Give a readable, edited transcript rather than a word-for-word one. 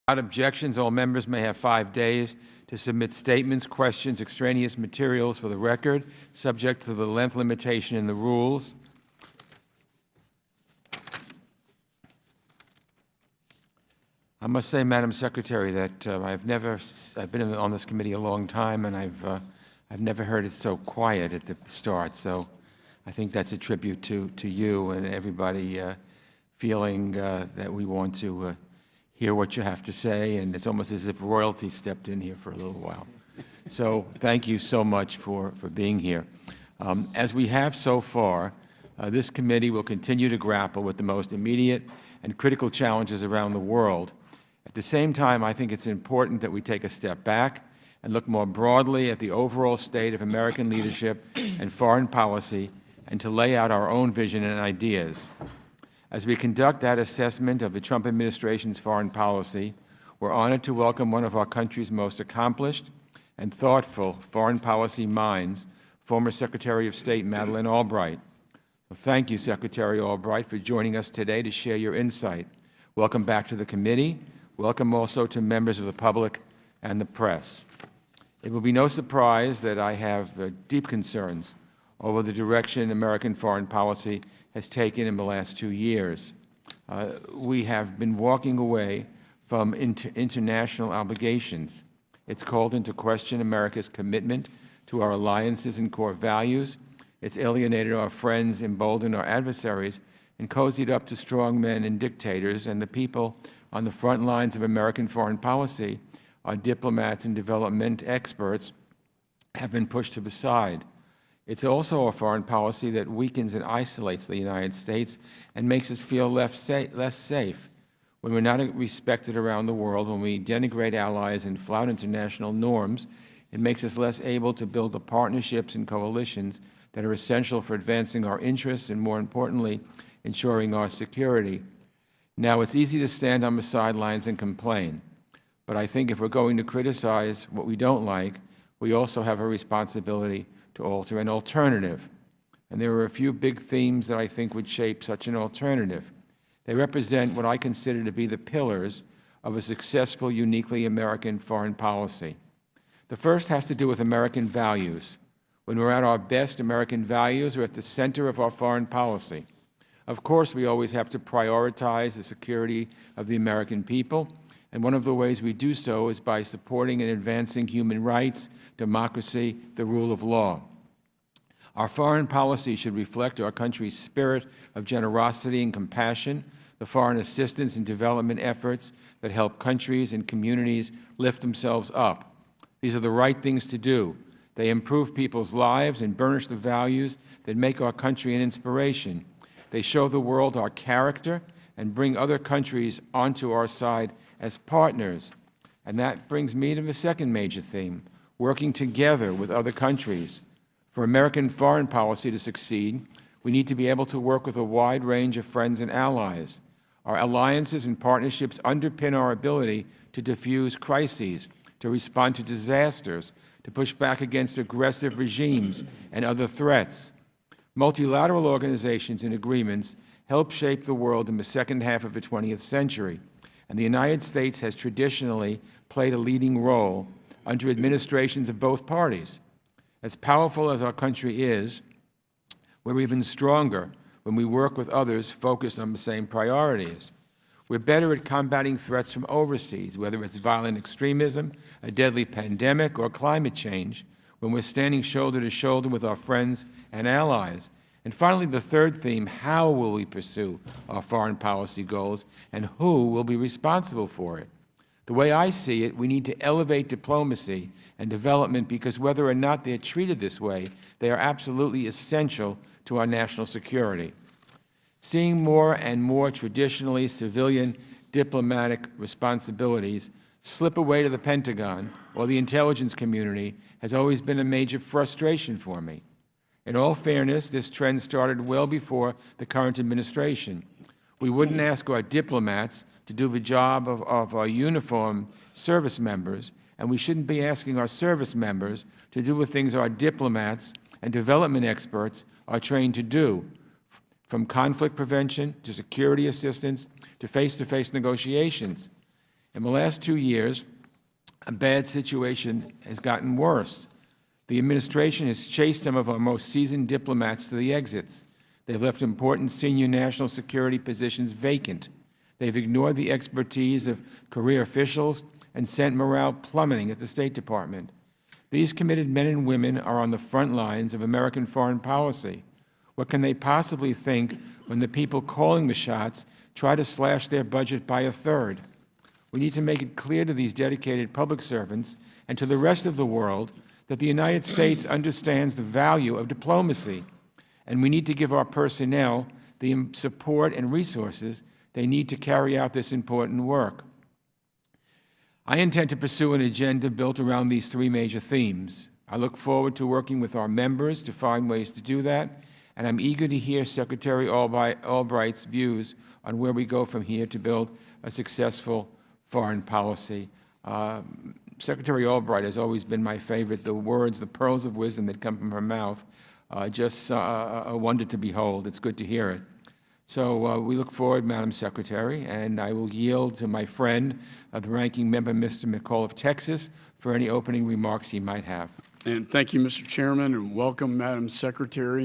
Without objections, all members may have 5 days to submit statements, questions, extraneous materials for the record, subject to the length limitation in the rules. I must say, Madam Secretary, that I've been on this committee a long time, and I've never heard it so quiet at the start. So I think that's a tribute to you and everybody feeling that we want to hear what you have to say, and it's almost as if royalty stepped in here for a little while. So thank you so much for being here. As we have so far, this committee will continue to grapple with the most immediate and critical challenges around the world. At the same time, I think it's important that we take a step back and look more broadly at the overall state of American leadership and foreign policy, and to lay out our own vision and ideas. As we conduct that assessment of the Trump administration's foreign policy, we're honored to welcome one of our country's most accomplished and thoughtful foreign policy minds, former Secretary of State Madeleine Albright. Well, thank you, Secretary Albright, for joining us today to share your insight. Welcome back to the committee. Welcome also to members of the public and the press. It will be no surprise that I have deep concerns over the direction American foreign policy has taken in the last 2 years. We have been walking away from international obligations. It's called into question America's commitment to our alliances and core values. It's alienated our friends, emboldened our adversaries, and cozied up to strong men and dictators, and the people on the front lines of American foreign policy, our diplomats and development experts, have been pushed to the side. It's also a foreign policy that weakens and isolates the United States and makes us feel less safe. When we're not respected around the world, when we denigrate allies and flout international norms, it makes us less able to build the partnerships and coalitions that are essential for advancing our interests and, more importantly, ensuring our security. Now, it's easy to stand on the sidelines and complain, but I think if we're going to criticize what we don't like, we also have a responsibility to alter an alternative. And there are a few big themes that I think would shape such an alternative. They represent what I consider to be the pillars of a successful, uniquely American foreign policy. The first has to do with American values. When we're at our best, American values are at the center of our foreign policy. Of course, we always have to prioritize the security of the American people, and one of the ways we do so is by supporting and advancing human rights, democracy, the rule of law. Our foreign policy should reflect our country's spirit of generosity and compassion, the foreign assistance and development efforts that help countries and communities lift themselves up. These are the right things to do. They improve people's lives and burnish the values that make our country an inspiration. They show the world our character and bring other countries onto our side as partners. And that brings me to the second major theme, working together with other countries. For American foreign policy to succeed, we need to be able to work with a wide range of friends and allies. Our alliances and partnerships underpin our ability to diffuse crises, to respond to disasters, to push back against aggressive regimes and other threats. Multilateral organizations and agreements help shape the world in the second half of the 20th century, and the United States has traditionally played a leading role under administrations of both parties. As powerful as our country is, we're even stronger when we work with others focused on the same priorities. We're better at combating threats from overseas, whether it's violent extremism, a deadly pandemic, or climate change, when we're standing shoulder to shoulder with our friends and allies. And finally, the third theme, how will we pursue our foreign policy goals, and who will be responsible for it? The way I see it, we need to elevate diplomacy and development, because whether or not they're treated this way, they are absolutely essential to our national security. Seeing more and more traditionally civilian diplomatic responsibilities slip away to the Pentagon or the intelligence community has always been a major frustration for me. In all fairness, this trend started well before the current administration. We wouldn't ask our diplomats to do the job of our uniformed service members, and we shouldn't be asking our service members to do the things our diplomats and development experts are trained to do, from conflict prevention to security assistance to face-to-face negotiations. In the last 2 years, a bad situation has gotten worse. The administration has chased some of our most seasoned diplomats to the exits. They've left important senior national security positions vacant. They've ignored the expertise of career officials and sent morale plummeting at the State Department. These committed men and women are on the front lines of American foreign policy. What can they possibly think when the people calling the shots try to slash their budget by a third? We need to make it clear to these dedicated public servants and to the rest of the world that the United States understands the value of diplomacy, and we need to give our personnel the support and resources they need to carry out this important work. I intend to pursue an agenda built around these 3 major themes. I look forward to working with our members to find ways to do that, and I'm eager to hear Secretary Albright's views on where we go from here to build a successful foreign policy. Secretary Albright has always been my favorite. The words, the pearls of wisdom that come from her mouth, just a wonder to behold. It's good to hear it. So we look forward, Madam Secretary, and I will yield to my friend, the ranking member, Mr. McCall of Texas, for any opening remarks he might have. And thank you, Mr. Chairman, and welcome, Madam Secretary.